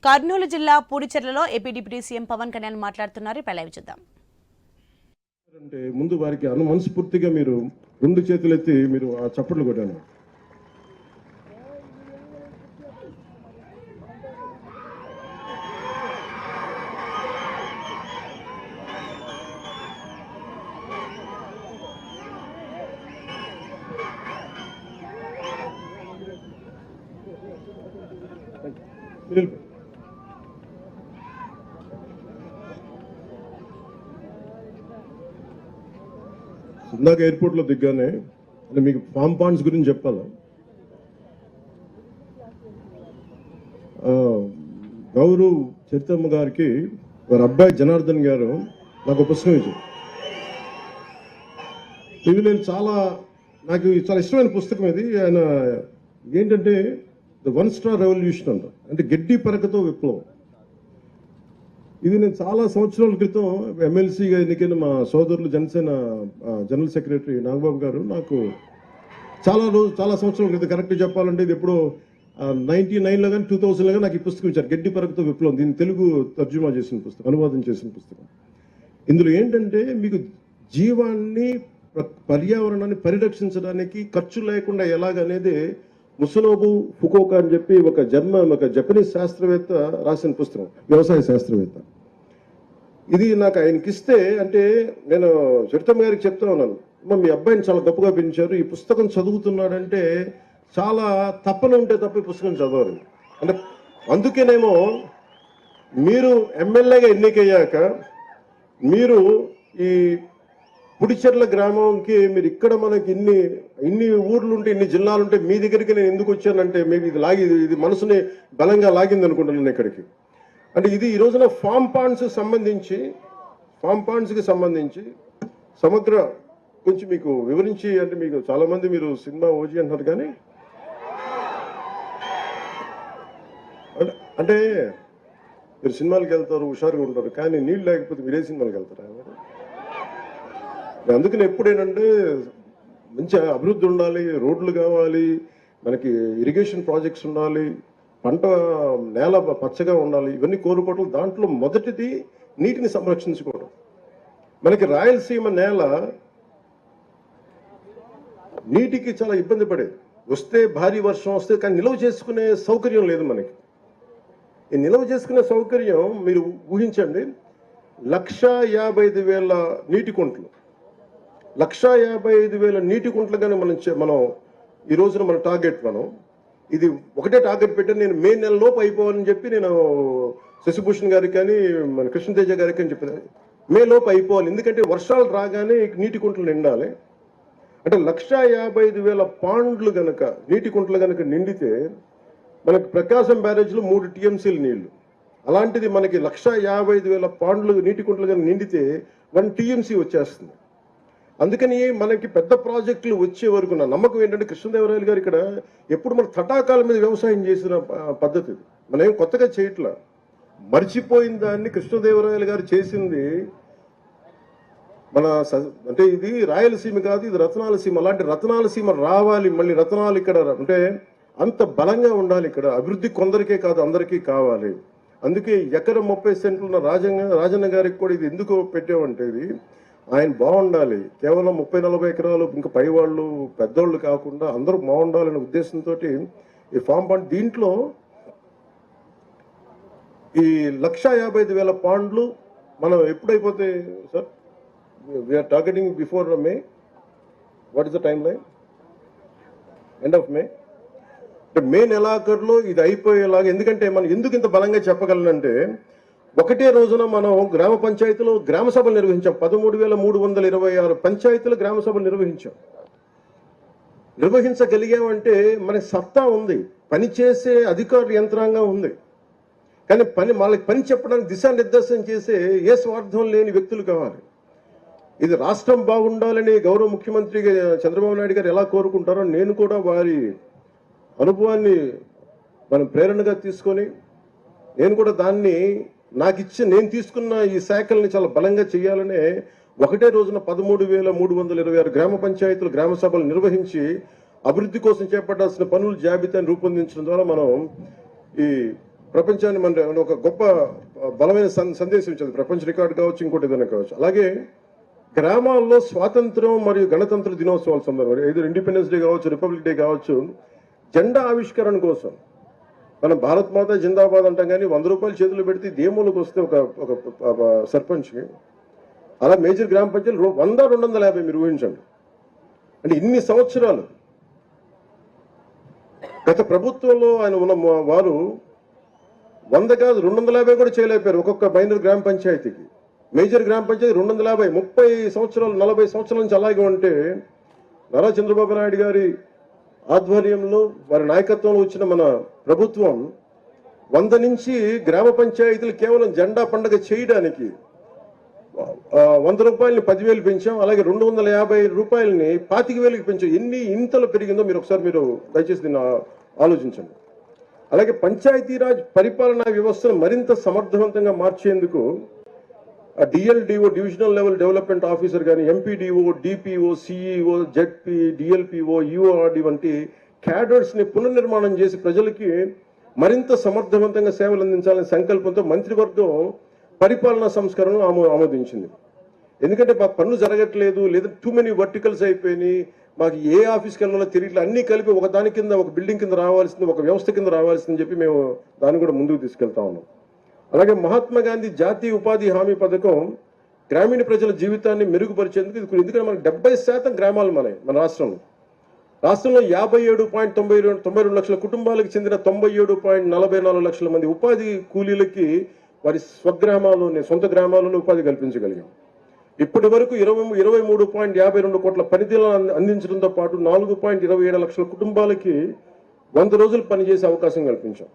కర్నూలు జిల్లా పూడిచెర్లలో AP deputy CM Pawan Kalyan మాట్లాడుతున్నారు. ఇప్పుడు లైవ్ చూద్దాం. అంటే ముందు వారికి మనస్ఫూర్తిగా మీరు రెండు చేతులు ఎత్తి మీరు ఆ చప్పట్లు కొట్టాను. ఇందాక ఎయిర్పోర్ట్లో దిగ్గానే అంటే మీకు ఫామ్ పాండ్స్ గురించి చెప్పాలా. గౌరవ్ చరితమ్మ గారికి వారి అబ్బాయి జనార్దన్ గారు నాకు పుస్తకం ఇచ్చారు. ఇది నేను నాకు చాలా ఇష్టమైన పుస్తకం ఇది. ఆయన ఏంటంటే ద 1 స్టార్ రెవల్యూషన్ అంట, అంటే గడ్డి పరకతో విప్లవం. ఇది నేను చాలా సంవత్సరాల క్రితం ఎమ్మెల్సీగా ఎన్నికైన మా సోదరులు జనసేన జనరల్ సెక్రటరీ నాగబాబు గారు నాకు చాలా సంవత్సరాల క్రితం, కరెక్ట్గా చెప్పాలంటే ఇది ఎప్పుడో 99లో కానీ 2000లో కానీ నాకు ఈ పుస్తకం ఇచ్చారు, గడ్డి పరకతో విప్లవం. దీన్ని తెలుగు తర్జుమా చేసిన పుస్తకం, అనువాదం చేసిన పుస్తకం. ఇందులో ఏంటంటే మీకు జీవాన్ని పర్యావరణాన్ని పరిరక్షించడానికి ఖర్చు లేకుండా ఎలాగనేది ముసనోబు ఫుకోకా అని చెప్పి ఒక జపనీస్ శాస్త్రవేత్త రాసిన పుస్తకం, వ్యవసాయ శాస్త్రవేత్త. ఇది నాకు ఆయనకి ఇస్తే, అంటే నేను చరితమ్మ గారికి చెప్తా ఉన్నాను, మీ అబ్బాయిని చాలా గొప్పగా పెంచారు, ఈ పుస్తకం చదువుతున్నాడంటే చాలా తప్పన ఉంటే తప్ప ఈ పుస్తకం చదవాలి. అంటే అందుకేనేమో మీరు ఎమ్మెల్యేగా ఎన్నికయ్యాక మీరు ఈ పుడిచెర్ల గ్రామంకి మీరు ఇక్కడ మనకి ఇన్ని ఊర్లు ఉంటే, ఇన్ని జిల్లాలు ఉంటే మీ దగ్గరికి నేను ఎందుకు వచ్చానంటే మేబీ ఇది మనసుని బలంగా లాగింది అనుకుంటున్నాను ఇక్కడికి. అంటే ఇది ఈ రోజున ఫామ్ పాండ్స్కి సంబంధించి సమగ్ర కొంచెం మీకు వివరించి, అంటే మీకు చాలా మంది మీరు సినిమా ఓజీ అంటున్నారు కానీ అంటే మీరు సినిమాలకు వెళ్తారు, హుషారుగా ఉంటారు, కానీ నీళ్ళు లేకపోతే మీరే సినిమాలకు వెళ్తారా? అందుకని ఎప్పుడేనంటే మంచి అభివృద్ధి ఉండాలి, రోడ్లు కావాలి, మనకి ఇరిగేషన్ ప్రాజెక్ట్స్ ఉండాలి, పంట నేల పచ్చగా ఉండాలి, ఇవన్నీ కోరుకోవటం. దాంట్లో మొదటిది నీటిని సంరక్షించుకోవడం. మనకి రాయలసీమ నేల నీటికి చాలా ఇబ్బంది పడేది, వస్తే భారీ వర్షం వస్తే, కానీ నిల్వ చేసుకునే సౌకర్యం లేదు మనకి. ఈ నిల్వ చేసుకునే సౌకర్యం మీరు ఊహించండి, 1,55,000 నీటి కుంటలు, 1,55,000 నీటి కుంటలు కానీ మనం ఈ రోజున మన టార్గెట్, ఇది ఒకటే టార్గెట్ పెట్టి నేను మే నెలలోపు అయిపోవాలని చెప్పి నేను శశిభూషణ్ గారికి కానీ మన కృష్ణతేజ గారికి అని చెప్పిన, మే లోపు అయిపోవాలి, ఎందుకంటే వర్షాలు రాగానే నీటి కుంటలు నిండాలి. అంటే 1,55,000 పాండ్లు గనక నీటి కుంటలు గనక నిండితే మనకి ప్రకాశం బ్యారేజ్లో 3 TMCలు నీళ్లు. అలాంటిది మనకి 1,55,000 పాండ్లు నీటి కుంటలు కనుక నిండితే 1 TMC వచ్చేస్తుంది. అందుకని మనకి పెద్ద ప్రాజెక్టులు వచ్చే వరకు నా నమ్మకం ఏంటంటే కృష్ణదేవరాయలు గారు ఇక్కడ ఎప్పుడు మన తటాకాల మీద వ్యవసాయం చేసిన పద్ధతి, మనం ఏం కొత్తగా చేయట్లా. మర్చిపోయిన దాన్ని కృష్ణదేవరాయలు గారు చేసింది. అంటే ఇది రాయలసీమ కాదు, ఇది రత్నాలసీమ. అలాంటి రత్నాలసీమ రావాలి, మళ్ళీ రత్నాలు ఇక్కడ అంటే అంత బలంగా ఉండాలి. ఇక్కడ అభివృద్ధి కొందరికే కాదు, అందరికీ కావాలి. అందుకే ఎకరం 30 సెంట్లు ఉన్న రాజన్న గారికి కూడా ఇది ఎందుకు పెట్టామంటే, ఇది ఆయన బాగుండాలి, కేవలం 30-40 ఎకరాలు ఇంకా పై వాళ్ళు పెద్దోళ్ళు కాకుండా అందరూ బాగుండాలనే ఉద్దేశంతో ఈ ఫామ్ పాండ్. దీంట్లో ఈ 1,55,000 పాండ్లు మనం ఎప్పుడైపోతాయి sir? We are targeting before May. What is the timeline? End of May. అంటే మే నెలాఖరులో ఇది అయిపోయేలాగా. ఎందుకంటే మనం ఎందుకు ఇంత బలంగా చెప్పగలనంటే, ఒకటే రోజున మనం గ్రామ పంచాయతీలో గ్రామ సభలు నిర్వహించాం. 13,326 పంచాయతీలు గ్రామ సభలు నిర్వహించగలిగామంటే మనకి సత్తా ఉంది, పనిచేసే అధికారుల యంత్రాంగం ఉంది. కానీ వాళ్ళకి పని చెప్పడానికి దిశానిర్దేశం చేసే ఏ స్వార్థం లేని వ్యక్తులు కావాలి. ఇది రాష్ట్రం బాగుండాలని గౌరవ ముఖ్యమంత్రి చంద్రబాబు నాయుడు గారు ఎలా కోరుకుంటారో, నేను కూడా వారి అనుభవాన్ని మనం ప్రేరణగా తీసుకొని నేను కూడా దాన్ని నేను తీసుకున్న ఈ శాఖల్ని చాలా బలంగా చేయాలనే ఒకటే రోజున 13,326 గ్రామ పంచాయతీలు గ్రామ సభలు నిర్వహించి అభివృద్ధి కోసం చేపట్టాల్సిన పనుల జాబితాను రూపొందించడం ద్వారా మనం ఈ ప్రపంచాన్ని మన ఒక గొప్ప బలమైన సందేశం ఇచ్చింది. ప్రపంచ రికార్డు కావచ్చు, ఇంకోటి ఏదైనా కావచ్చు. అలాగే గ్రామాల్లో స్వాతంత్రం మరియు గణతంత్ర దినోత్సవాల సందర్భంగా ఏదో ఇండిపెండెన్స్ డే కావచ్చు, రిపబ్లిక్ డే కావచ్చు, జెండా ఆవిష్కరణ కోసం మనం భారత్ మాత జిందాబాద్ అంటాం, కానీ 100 రూపాయలు చేతులు పెడితే దేములకు వస్తే ఒక సర్పంచ్కి, అలా మేజర్ గ్రామ పంచాయతీలు 100-250 మీరు ఊహించండి. అంటే ఇన్ని సంవత్సరాలు గత ప్రభుత్వంలో ఆయన ఉన్న వారు 100 కాదు 250 కూడా చేయలేకపోయారు ఒక్కొక్క మైనర్ గ్రామ పంచాయతీకి. మేజర్ గ్రామ పంచాయతీ 250, 30 సంవత్సరాలు 40 సంవత్సరాల నుంచి అలాగే ఉంటే నారా చంద్రబాబు నాయుడు గారి ఆధ్వర్యంలో వారి నాయకత్వంలో వచ్చిన మన ప్రభుత్వం 100 నుంచి గ్రామ పంచాయతీలు కేవలం జెండా పండుగ చేయడానికి 100 రూపాయలని 10,000 పెంచాం. అలాగే 250 రూపాయలని 25,000కి పెంచాం. ఎన్ని ఇంతలో పెరిగిందో మీరు ఒకసారి దయచేసి దీన్ని ఆలోచించండి. అలాగే పంచాయతీరాజ్ పరిపాలనా వ్యవస్థను మరింత సమర్థవంతంగా మార్చేందుకు DLDO, divisional level development officer కానీ, MPDO, DPO, CEO, ZP, DLPO, URD వంటి క్యాడర్స్ ని పునర్నిర్మాణం చేసి ప్రజలకి మరింత సమర్థవంతంగా సేవలు అందించాలనే సంకల్పంతో మంత్రివర్గం పరిపాలనా సంస్కరణను ఆమోదించింది. ఎందుకంటే మాకు పనులు జరగట్లేదు, లేదా టూ మెనీ వర్టికల్స్ అయిపోయినాయి, మాకు ఏ ఆఫీస్కి వెళ్ళాలో తెలియట్లేదు, అన్ని కలిపి ఒక దాని కింద, ఒక బిల్డింగ్ కింద రావాల్సింది, ఒక వ్యవస్థ కింద రావాల్సిందని చెప్పి మేము దాన్ని కూడా ముందుకు తీసుకెళ్తా ఉన్నాం. అలాగే మహాత్మా గాంధీ జాతీయ ఉపాధి హామీ పథకం గ్రామీణ ప్రజల జీవితాన్ని మెరుగుపరిచేందుకు ఎందుకంటే మనకు 70% గ్రామాలు మన రాష్ట్రంలో 57.92 లక్షల కుటుంబాలకు చెందిన 97.44 లక్షల మంది ఉపాధి కూలీలకి వారి సొంత గ్రామాల్లోనే ఉపాధి కల్పించగలిగాం. ఇప్పటి వరకు 23.52 కోట్ల పనితీలను అందించడంతో పాటు 4.27 లక్షల కుటుంబాలకి 100 రోజులు పనిచేసే అవకాశం కల్పించాం.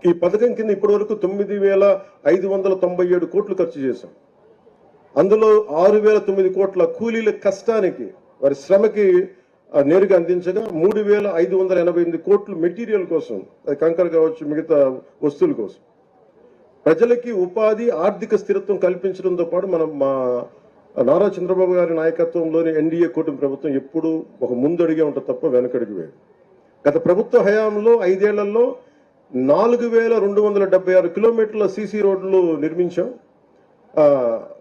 ఈ పథకం కింద ఇప్పటి వరకు 9,597 కోట్లు ఖర్చు చేశాం. అందులో 6,009 కోట్ల కూలీల కష్టానికి, వారి శ్రమకి నేరుగా అందించగా 3,588 కోట్లు మెటీరియల్ కోసం, అది కంకర కావచ్చు, మిగతా వస్తువుల కోసం. ప్రజలకి ఉపాధి, ఆర్థిక స్థిరత్వం కల్పించడంతో పాటు మా నారా చంద్రబాబు గారి నాయకత్వంలోని ఎన్డీఏ కూటమి ప్రభుత్వం ఎప్పుడూ ఒక ముందడిగే ఉంటుంది తప్ప వెనకడికి వేయదు. గత ప్రభుత్వ హయాంలో 5 ఏళ్లలో 4,276 కిలోమీటర్ల సీసీ రోడ్లు నిర్మించాం.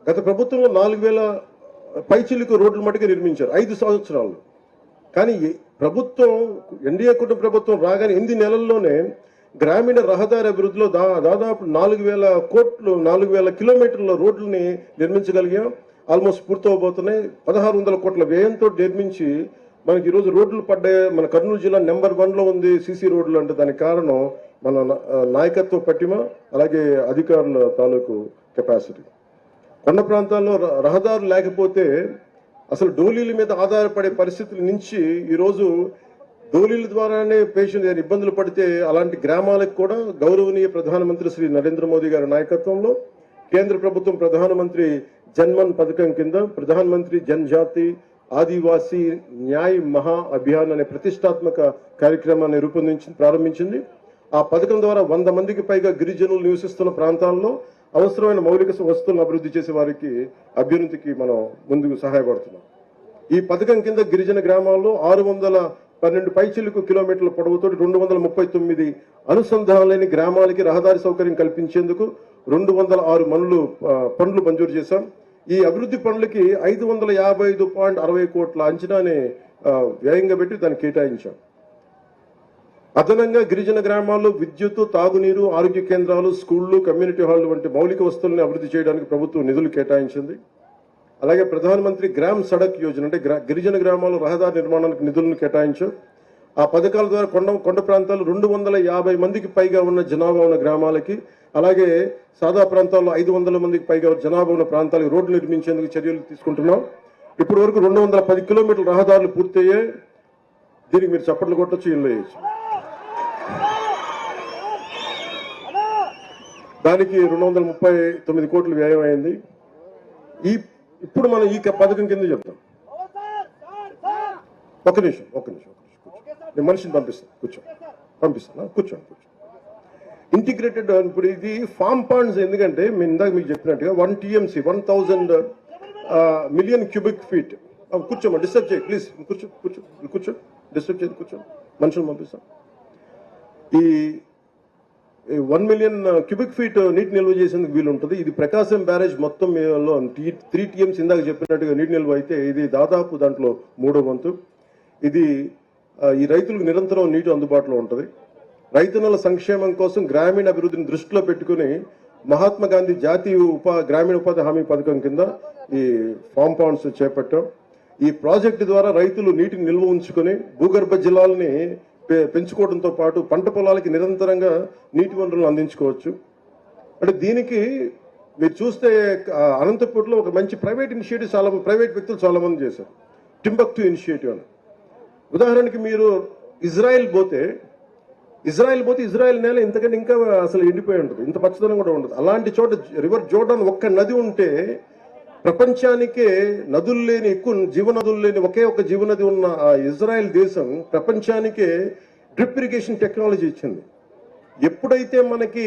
గత ప్రభుత్వంలో 4,000 పైచిలుకు రోడ్లు మటుకు నిర్మించారు 5 సంవత్సరాలు. కానీ ప్రభుత్వం, ఎన్డీఏ కూటమి ప్రభుత్వం రాగానే 8 నెలల్లోనే గ్రామీణ రహదారి అభివృద్ధిలో దాదాపు 4,000 కిలోమీటర్ల రోడ్లని నిర్మించగలిగాం. ఆల్మోస్ట్ పూర్తవబోతున్నాయి. 1,600 కోట్ల వ్యయంతో నిర్మించి మనకి ఈరోజు రోడ్లు పడ్డాయి. మన కర్నూలు జిల్లా నెంబర్ 1లో ఉంది సీసీ రోడ్లు అంటే. దానికి కారణం మన నాయకత్వ పట్టిమ, అలాగే అధికారుల తాలూకు కెపాసిటీ. కొండ ప్రాంతాల్లో రహదారులు లేకపోతే అసలు డోలీల మీద ఆధారపడే పరిస్థితుల నుంచి ఈరోజు డోలీల ద్వారానే పేషెంట్ ఇబ్బందులు పడితే అలాంటి గ్రామాలకు కూడా గౌరవనీయ ప్రధానమంత్రి శ్రీ నరేంద్ర మోదీ గారి నాయకత్వంలో కేంద్ర ప్రభుత్వం ప్రధానమంత్రి జన్మన్ పథకం కింద ప్రధానమంత్రి జనజాతి ఆదివాసీ న్యాయ్ మహా అభియాన్ అనే ప్రతిష్టాత్మక కార్యక్రమాన్ని ప్రారంభించింది. ఆ పథకం ద్వారా 100 మందికి పైగా గిరిజనులు నివసిస్తున్న ప్రాంతాల్లో అవసరమైన మౌలిక వస్తువులను అభివృద్ధి చేసే వారికి అభ్యున్నతికి మనం ముందుకు సహాయపడుతున్నాం. ఈ పథకం కింద గిరిజన గ్రామాల్లో 612 పైచిలుకు కిలోమీటర్ల పొడవుతో 239 అనుసంధానం లేని గ్రామాలకి రహదారి సౌకర్యం కల్పించేందుకు 206 పనులు మంజూరు చేశాం. ఈ అభివృద్ధి పనులకి 555.60 కోట్ల అంచనాని వ్యయంగా పెట్టి దాన్ని కేటాయించాం. అదనంగా గిరిజన గ్రామాల్లో విద్యుత్, తాగునీరు, ఆరోగ్య కేంద్రాలు, స్కూళ్లు, కమ్యూనిటీ హాళ్లు వంటి మౌలిక వస్తువులను అభివృద్ధి చేయడానికి ప్రభుత్వం నిధులు కేటాయించింది. అలాగే ప్రధానమంత్రి గ్రామ్ సడక్ యోజన అంటే గిరిజన గ్రామాల్లో రహదారి నిర్మాణానికి నిధులను కేటాయించాం. ఆ పథకాల ద్వారా కొండ ప్రాంతాలు 250 మందికి పైగా ఉన్న జనాభా ఉన్న గ్రామాలకి, అలాగే సాదా ప్రాంతాల్లో 500 మందికి పైగా జనాభా ఉన్న ప్రాంతాలకు రోడ్లు నిర్మించేందుకు చర్యలు తీసుకుంటున్నాం. ఇప్పటి వరకు 210 కిలోమీటర్ల రహదారులు పూర్తయ్యాయి. దీనికి మీరు చప్పట్లు కొట్టొచ్చు, ఇల్లు వేయచ్చు. దానికి 239 కోట్లు వ్యయం అయింది. ఇప్పుడు మనం ఈ పథకం కింద చెప్తాం. ఒక్క నిమిషం నేను మనిషిని పంపిస్తాను, కూర్చోండి. ఇంటిగ్రేటెడ్ ఇప్పుడు ఇది ఫార్మ్ పాండ్స్. ఎందుకంటే ఇందాక మీకు చెప్పినట్టుగా 1 TMC 1000 మిలియన్ క్యూబిక్ ఫీట్. కూర్చోమా, డిస్టర్బ్ చేయి ప్లీజ్. కూర్చో డిస్టర్బ్ చేయదు, కూర్చో. మనుషులు పంపిస్తాం. 1 మిలియన్ క్యూబిక్ ఫీట్ నీటి నిల్వ చేసేందుకు వీలు ఉంటుంది. ఇది ప్రకాశం బ్యారేజ్ మొత్తం లో 3 టీఎంస్ ఇందాక చెప్పినట్టుగా నీటి నిల్వ అయితే ఇది దాదాపు దాంట్లో 3వ వంతు. ఇది ఈ రైతులకు నిరంతరం నీటి అందుబాటులో ఉంటుంది. రైతన్నల సంక్షేమం కోసం గ్రామీణ అభివృద్ధిని దృష్టిలో పెట్టుకుని మహాత్మా గాంధీ జాతీయ గ్రామీణ ఉపాధి హామీ పథకం కింద ఈ ఫామ్ పాండ్స్ చేపట్టాం. ఈ ప్రాజెక్టు ద్వారా రైతులు నీటిని నిల్వ ఉంచుకొని భూగర్భ జలాలని పెంచుకోవడంతో పాటు పంట పొలాలకి నిరంతరంగా నీటి వనరులను అందించుకోవచ్చు. అంటే దీనికి మీరు చూస్తే అనంతపూర్లో ఒక మంచి ప్రైవేట్ ఇనిషియేటివ్ ప్రైవేట్ వ్యక్తులు చాలా మంది చేశారు. టింబక్టు ఇనిషియేటివ్ అని. ఉదాహరణకి మీరు ఇజ్రాయెల్ పోతే ఇజ్రాయెల్ నేల ఇంతకంటే ఇంకా అసలు ఎండిపోయి ఉంటుంది, ఇంత పచ్చదనం కూడా ఉండదు. అలాంటి చోట రివర్ జోర్డాన్ ఒక్క నది ఉంటే ప్రపంచానికే నదులు లేని ఎక్కువ జీవనదులు లేని ఒకే ఒక జీవనది ఉన్న ఆ ఇజ్రాయెల్ దేశం ప్రపంచానికే డ్రిప్ ఇరిగేషన్ టెక్నాలజీ ఇచ్చింది. ఎప్పుడైతే మనకి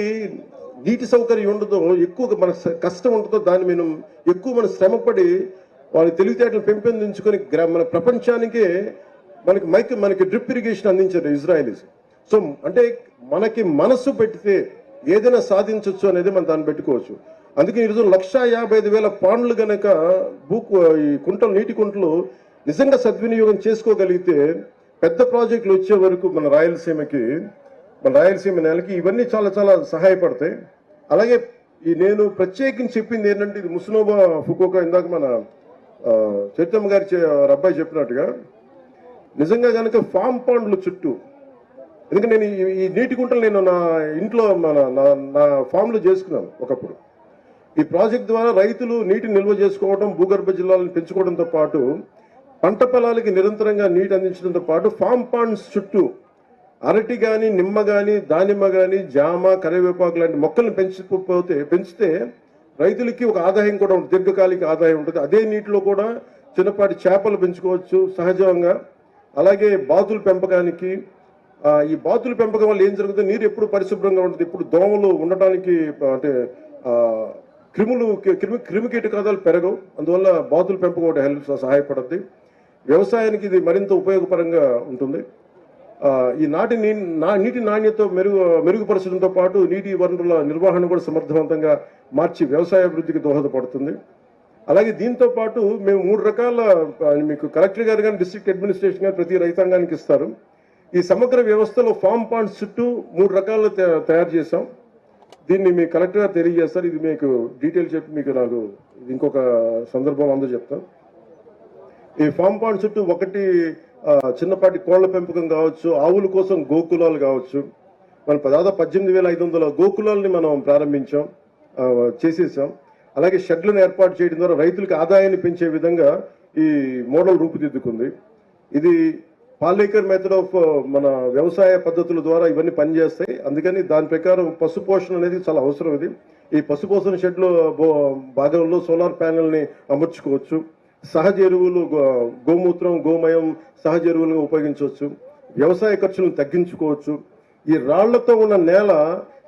నీటి సౌకర్యం ఉండదో, ఎక్కువ మన కష్టం ఉంటుందో, దాన్ని మనం ఎక్కువ మన శ్రమపడి వాళ్ళ తెలివితేటలు పెంపొందించుకొని మన ప్రపంచానికే మనకి డ్రిప్ ఇరిగేషన్ అందించారు ఇజ్రాయలీస్. సో అంటే మనకి మనసు పెడితే ఏదైనా సాధించవచ్చు అనేది మనం దాన్ని పెట్టుకోవచ్చు. అందుకే ఈరోజు 1,55,000 పాండ్లు గనక ఈ కుంటలు నీటి కుంటలు నిజంగా సద్వినియోగం చేసుకోగలిగితే పెద్ద ప్రాజెక్టులు వచ్చే వరకు మన రాయలసీమ నేలకి ఇవన్నీ చాలా చాలా సహాయపడతాయి. అలాగే నేను ప్రత్యేకించి చెప్పింది ఏంటంటే, ఇది ముస్నోబా ఫుకోకా ఇందాక మన చైతన్య గారి అబ్బాయి చెప్పినట్టుగా నిజంగా కనుక ఫామ్ పాండ్లు చుట్టూ, ఎందుకంటే నేను ఈ నీటి గుంటలు నేను నా ఇంట్లో నా ఫామ్లో చేసుకున్నాను ఒకప్పుడు. ఈ ప్రాజెక్ట్ ద్వారా రైతులు నీటిని నిల్వ చేసుకోవడం, భూగర్భ జిల్లాలను పెంచుకోవడంతో పాటు పంట పొలాలకి నిరంతరంగా నీటి అందించడంతో పాటు ఫామ్ పాండ్స్ చుట్టూ అరటి కానీ, నిమ్మ కానీ, దానిమ్మ కానీ, జామ, కరివేపాకు లాంటి మొక్కలను పెంచితే రైతులకి ఒక ఆదాయం కూడా ఉంటుంది, దీర్ఘకాలిక ఆదాయం ఉంటుంది. అదే నీటిలో కూడా చిన్నపాటి చేపలు పెంచుకోవచ్చు సహజంగా. అలాగే బాతుల పెంపకానికి, ఈ బాతుల పెంపకం వల్ల ఏం జరుగుతుంది, నీరు ఎప్పుడు పరిశుభ్రంగా ఉంటుంది, ఇప్పుడు దోమలు ఉండటానికి అంటే క్రిమి కీటకాదాలు పెరగవు. అందువల్ల బాతుల పెంపకం ఒకటి సహాయపడుతుంది. వ్యవసాయానికి ఇది మరింత ఉపయోగపరంగా ఉంటుంది. ఈ నీటి నాణ్యత మెరుగుపరచడంతో పాటు నీటి వనరుల నిర్వహణ కూడా సమర్థవంతంగా మార్చి వ్యవసాయ అభివృద్ధికి దోహదపడుతుంది. అలాగే దీంతో పాటు మేము 3 రకాల, మీకు కలెక్టర్ గారు కానీ డిస్ట్రిక్ట్ అడ్మినిస్ట్రేషన్ గారు ప్రతి రైతాంగానికి ఇస్తారు. ఈ సమగ్ర వ్యవస్థలో ఫామ్ పాండ్స్ చుట్టూ 3 రకాలు తయారు చేశాం. దీన్ని మీ కలెక్టర్ గారు తెలియజేస్తారు. ఇది మీకు డీటెయిల్ చెప్పి మీకు నాకు ఇంకొక సందర్భం అందరూ చెప్తాను. ఈ ఫామ్ పాండ్ చుట్టూ ఒకటి చిన్నపాటి కోళ్ల పెంపకం కావచ్చు, ఆవుల కోసం గోకులాలు కావచ్చు. మనం దాదాపు 18,500 గోకులాలని మనం ప్రారంభించాం, చేసేసాం. అలాగే షెడ్లను ఏర్పాటు చేయడం ద్వారా రైతులకు ఆదాయాన్ని పెంచే విధంగా ఈ మోడల్ రూపుదిద్దుకుంది. ఇది పాలేకర్ మెథడ్ ఆఫ్ మన వ్యవసాయ పద్ధతుల ద్వారా ఇవన్నీ పనిచేస్తాయి. అందుకని దాని ప్రకారం పశుపోషణ అనేది చాలా అవసరం. ఇది ఈ పశుపోషణ షెడ్లో భాగంలో సోలార్ ప్యానెల్ని అమర్చుకోవచ్చు. సహజ ఎరువులు, గోమూత్రం, గోమయం సహజ ఎరువులుగా ఉపయోగించవచ్చు. వ్యవసాయ ఖర్చులను తగ్గించుకోవచ్చు. ఈ రాళ్లతో ఉన్న నేల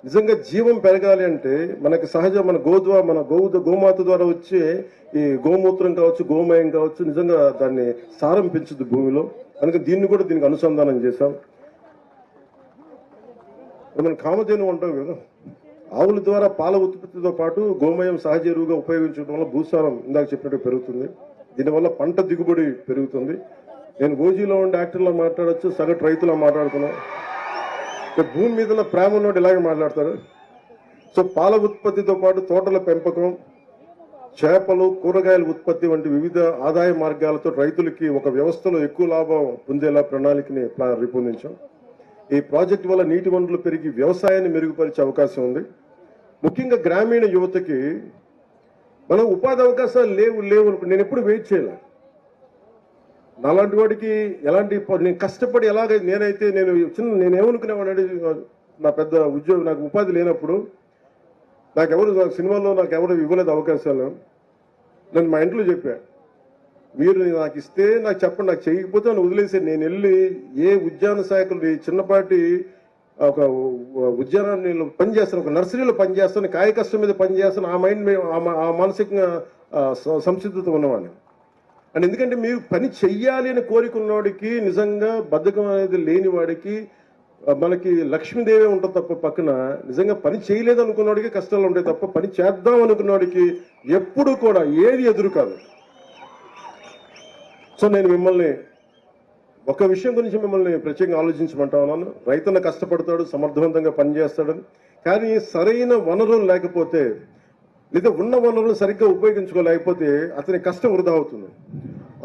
నిజంగా జీవం పెరగాలి అంటే మనకి మన గోమాత ద్వారా వచ్చే ఈ గోమూత్రం కావచ్చు, గోమయం కావచ్చు, నిజంగా దాన్ని సారం పెంచుద్ది భూమిలో. అందుకే దీనికి అనుసంధానం చేశాం. మనం కామధేను అంటాం కదా, ఆవుల ద్వారా పాల ఉత్పత్తితో పాటు గోమయం సహజ ఎరువుగా ఉపయోగించడం వల్ల భూసారం ఇందాక చెప్పినట్టు పెరుగుతుంది. దీనివల్ల పంట దిగుబడి పెరుగుతుంది. నేను ఓజీలో ఉండే యాక్టర్లో మాట్లాడచ్చు, సగటు రైతులా మాట్లాడుతున్నాను. భూమి మీద ప్రేమ ఉన్నోడు ఇలాగే మాట్లాడతారు. సో పాల ఉత్పత్తితో పాటు తోటల పెంపకం, చేపలు, కూరగాయల ఉత్పత్తి వంటి వివిధ ఆదాయ మార్గాలతో రైతులకి ఒక వ్యవస్థలో ఎక్కువ లాభం పొందేలా ప్రణాళికని రూపొందించాం. ఈ ప్రాజెక్టు వల్ల నీటి వనరులు పెరిగి వ్యవసాయాన్ని మెరుగుపరిచే అవకాశం ఉంది. ముఖ్యంగా గ్రామీణ యువతకి మనం ఉపాధి అవకాశాలు లేవు నేను ఎప్పుడు వెయిట్ చేయలే. నాలాంటి వాడికి ఎలాంటి నేను కష్టపడి నేనేమనుకునేవాడు, నా పెద్ద ఉద్యోగం, నాకు ఉపాధి లేనప్పుడు నాకు సినిమాలో ఇవ్వలేదు అవకాశాలు. నేను మా ఇంట్లో చెప్పా, మీరు నాకు ఇస్తే నాకు చెప్పండి, నాకు చేయకపోతే నన్ను వదిలేసి నేను వెళ్ళి ఏ ఉద్యాన శాఖలు చిన్నపాటి ఒక ఉద్యానాన్ని పనిచేస్తాను, ఒక నర్సరీలో పనిచేస్తాను, కాయ కష్టం మీద పనిచేస్తాను. ఆ మైండ్ ఆ మానసికంగా సంసిద్ధత ఉన్నవాడిని. అండ్ ఎందుకంటే మీరు పని చెయ్యాలి అని కోరికున్నవాడికి, నిజంగా బద్ధకం అనేది లేని వాడికి మనకి లక్ష్మీదేవి ఉంటుంది తప్ప పక్కన నిజంగా పని చేయలేదు అనుకున్నవాడికి కష్టాలు ఉంటాయి తప్ప పని చేద్దాం అనుకున్నవాడికి ఎప్పుడు కూడా ఏది ఎదురు కాదు. సో నేను మిమ్మల్ని ఒక విషయం గురించి మిమ్మల్ని ప్రత్యేకంగా ఆలోచించమంటా ఉన్నాను. రైతన్న కష్టపడతాడు, సమర్థవంతంగా పనిచేస్తాడని, కానీ సరైన వనరులు లేకపోతే లేదా ఉన్న వనరులు సరిగ్గా ఉపయోగించుకోలేకపోతే అతని కష్టం వృధా అవుతుంది.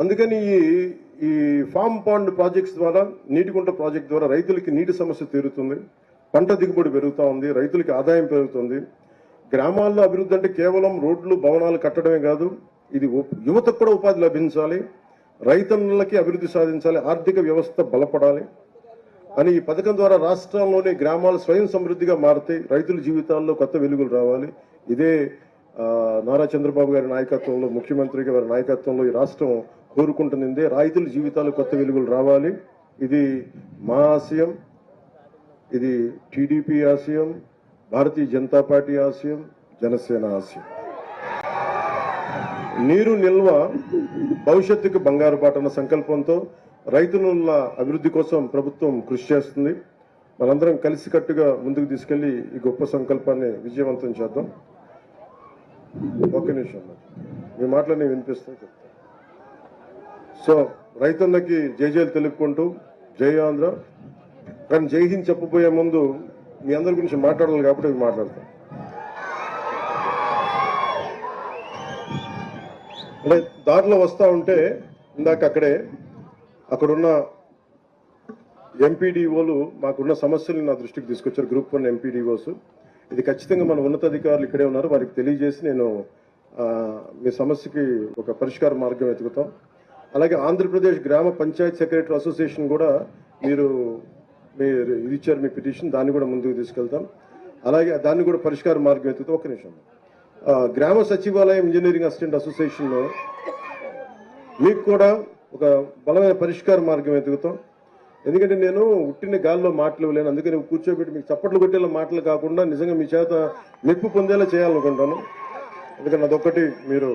అందుకని ఈ ఫామ్ పాండ్ ప్రాజెక్ట్స్ ద్వారా, నీటి కుంట ప్రాజెక్ట్ ద్వారా రైతులకి నీటి సమస్య తీరుతుంది, పంట దిగుబడి పెరుగుతూ ఉంది, రైతులకి ఆదాయం పెరుగుతుంది. గ్రామాల్లో అభివృద్ధి అంటే కేవలం రోడ్లు, భవనాలు కట్టడమే కాదు, ఇది యువతకు కూడా ఉపాధి లభించాలి, రైతన్నలకి అభివృద్ధి సాధించాలి, ఆర్థిక వ్యవస్థ బలపడాలి అని ఈ పథకం ద్వారా రాష్ట్రంలోని గ్రామాలు స్వయం సమృద్ధిగా మారుతాయి, రైతుల జీవితాల్లో కొత్త వెలుగులు రావాలి. ఇదే నారా చంద్రబాబు గారి నాయకత్వంలో, ముఖ్యమంత్రి గారి నాయకత్వంలో ఈ రాష్ట్రం కోరుకుంటుంది. రైతుల జీవితాలు కొత్త వెలుగులు రావాలి. ఇది మా ఆశయం, ఇది టీడీపీ ఆశయం, భారతీయ జనతా పార్టీ ఆశయం, జనసేన ఆశయం. నీరు నిల్వ భవిష్యత్తుకు బంగారు బాటన్న సంకల్పంతో రైతుల అభివృద్ధి కోసం ప్రభుత్వం కృషి చేస్తుంది. మనందరం కలిసికట్టుగా ముందుకు తీసుకెళ్లి ఈ గొప్ప సంకల్పాన్ని విజయవంతం చేద్దాం. ఒక్క నిమిషం, మీ మాటలన్నీ వినిపిస్తాయి చెప్తాను. సో రైతన్నకి జైలు తెలుపుకుంటూ జై ఆంధ్ర. కానీ జై హింద్ చెప్పబోయే ముందు మీ అందరి గురించి మాట్లాడాలి కాబట్టి ఇవి మాట్లాడతాం. అంటే దారిలో వస్తూ ఉంటే ఇందాక అక్కడున్న ఎంపీడీఓలు మాకున్న సమస్యలు నా దృష్టికి తీసుకొచ్చారు. Group 1 MPDOs. ఇది ఖచ్చితంగా మన ఉన్నతాధికారులు ఇక్కడే ఉన్నారు, వారికి తెలియజేసి నేను మీ సమస్యకి ఒక పరిష్కార మార్గం వెతుకుతాం. అలాగే ఆంధ్రప్రదేశ్ గ్రామ పంచాయత్ సెక్రటరీ అసోసియేషన్ కూడా మీరు ఇచ్చారు మీ పిటిషన్, దాన్ని కూడా ముందుకు తీసుకెళ్తాం. అలాగే దాన్ని కూడా పరిష్కార మార్గం వెతుకుతాం. ఒక నిమిషం. గ్రామ సచివాలయం ఇంజనీరింగ్ అసిస్టెంట్ అసోసియేషన్లో మీకు కూడా ఒక బలమైన పరిష్కార మార్గం వెతుకుతాం. ఎందుకంటే నేను ఉట్టిన గాల్లో మాటలు ఇవ్వలేను, అందుకని కూర్చోబెట్టి మీకు చప్పట్లు కొట్టేలా మాటలు కాకుండా నిజంగా మీ చేత మెప్పు పొందేలా చేయాలనుకుంటాను. అందుకని అదొక్కటి మీరు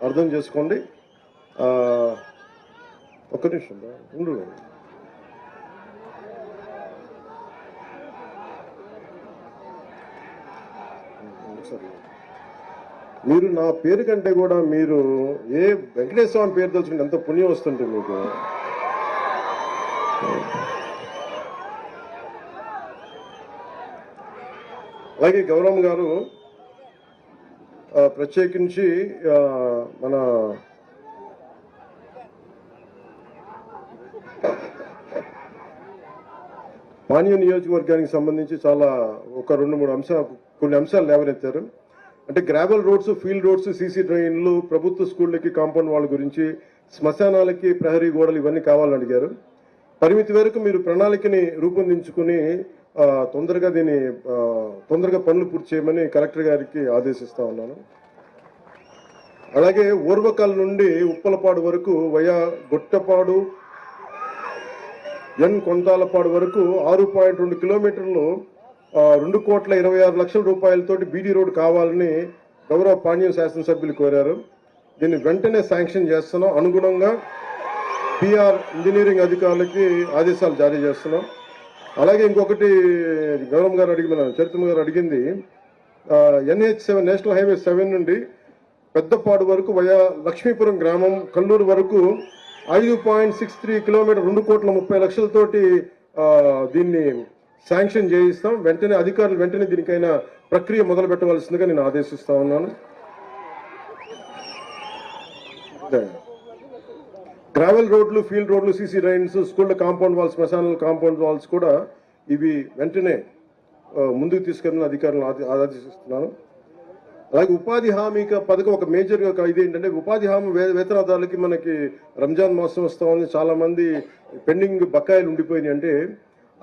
అర్థం చేసుకోండి. ఒక్క నిమిషం ఉండు. మీరు నా పేరు కంటే కూడా మీరు ఏ వెంకటేశ్వర స్వామి పేరు తెలుసుకుంటే ఎంత పుణ్యం వస్తుంటుంది మీకు. అలాగే గౌరవం గారు ప్రత్యేకించి మన పానీయ నియోజకవర్గానికి సంబంధించి చాలా కొన్ని అంశాలు లేవనెత్తారు. అంటే gravel roads, field roads, CC డ్రైన్లు, ప్రభుత్వ స్కూళ్ళకి కాంపౌండ్ వాళ్ళ గురించి, శ్మశానాలకి ప్రహరీ గోడలు ఇవన్నీ కావాలని అడిగారు. పరిమితి వరకు మీరు ప్రణాళికని రూపొందించుకుని తొందరగా పనులు పూర్తి చేయమని కలెక్టర్ గారికి ఆదేశిస్తా ఉన్నాను. అలాగే ఓర్వకల్ నుండి ఉప్పలపాడు వరకు వయా గొట్టపాడు, కొంతాలపాడు వరకు 6.2 కిలోమీటర్లు 2,26,00,000 రూపాయలతోటి బీడీ రోడ్ కావాలని గౌరవ పాణ్యం శాసనసభ్యులు కోరారు. దీన్ని వెంటనే శాంక్షన్ చేస్తున్నాం. అనుగుణంగా పిఆర్ ఇంజనీరింగ్ అధికారులకి ఆదేశాలు జారీ చేస్తున్నాం. అలాగే ఇంకొకటి గౌరవం గారు చరిత్ర గారు అడిగింది, NH7 నేషనల్ హైవే 7 నుండి పెద్దపాడు వరకు వయా లక్ష్మీపురం గ్రామం కల్లూరు వరకు 5.63 కిలోమీటర్ 2,30,00,000తోటి దీన్ని శాంక్షన్ చేయిస్తాం. వెంటనే అధికారులు వెంటనే దీనికైనా ప్రక్రియ మొదలు పెట్టవలసిందిగా నేను ఆదేశిస్తా ఉన్నాను. గ్రావెల్ రోడ్లు, ఫీల్డ్ రోడ్లు, సీసీ డ్రైన్స్, స్కూళ్ళ కాంపౌండ్ వాల్స్, శ్మశానాల కాంపౌండ్ వాల్స్ కూడా ఇవి వెంటనే ముందుకు తీసుకెళ్ళిన అధికారులను ఆదేశిస్తున్నాను. అలాగే ఉపాధి హామీ పథకం ఒక మేజర్ ఇది ఏంటంటే, ఉపాధి హామీ వేతనదారులకి మనకి రంజాన్ మాసం వస్తూ ఉంది, చాలా మంది పెండింగ్ బకాయిలు ఉండిపోయినాయి. అంటే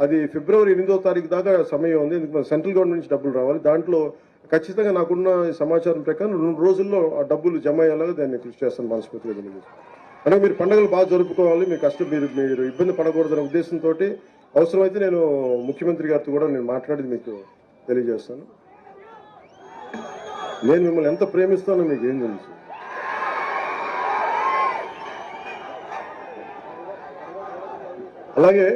అది ఫిబ్రవరి 8వ తారీఖు దాకా సమయం ఉంది. ఎందుకు సెంట్రల్ గవర్నమెంట్ నుంచి డబ్బులు రావాలి. దాంట్లో ఖచ్చితంగా నాకున్న సమాచారం ప్రకారం 2 రోజుల్లో ఆ డబ్బులు జమ అయ్యేలాగా దాన్ని కృషి చేస్తాను మనస్ఫూర్తిగా. అంటే మీరు పండుగలు బాగా జరుపుకోవాలి, మీ కష్టం మీరు ఇబ్బంది పడకూడదనే ఉద్దేశంతో అవసరమైతే నేను ముఖ్యమంత్రి గారితో కూడా నేను మాట్లాడి మీకు తెలియజేస్తాను. నేను మిమ్మల్ని ఎంత ప్రేమిస్తానో మీకు ఏం తెలుసు. అలాగే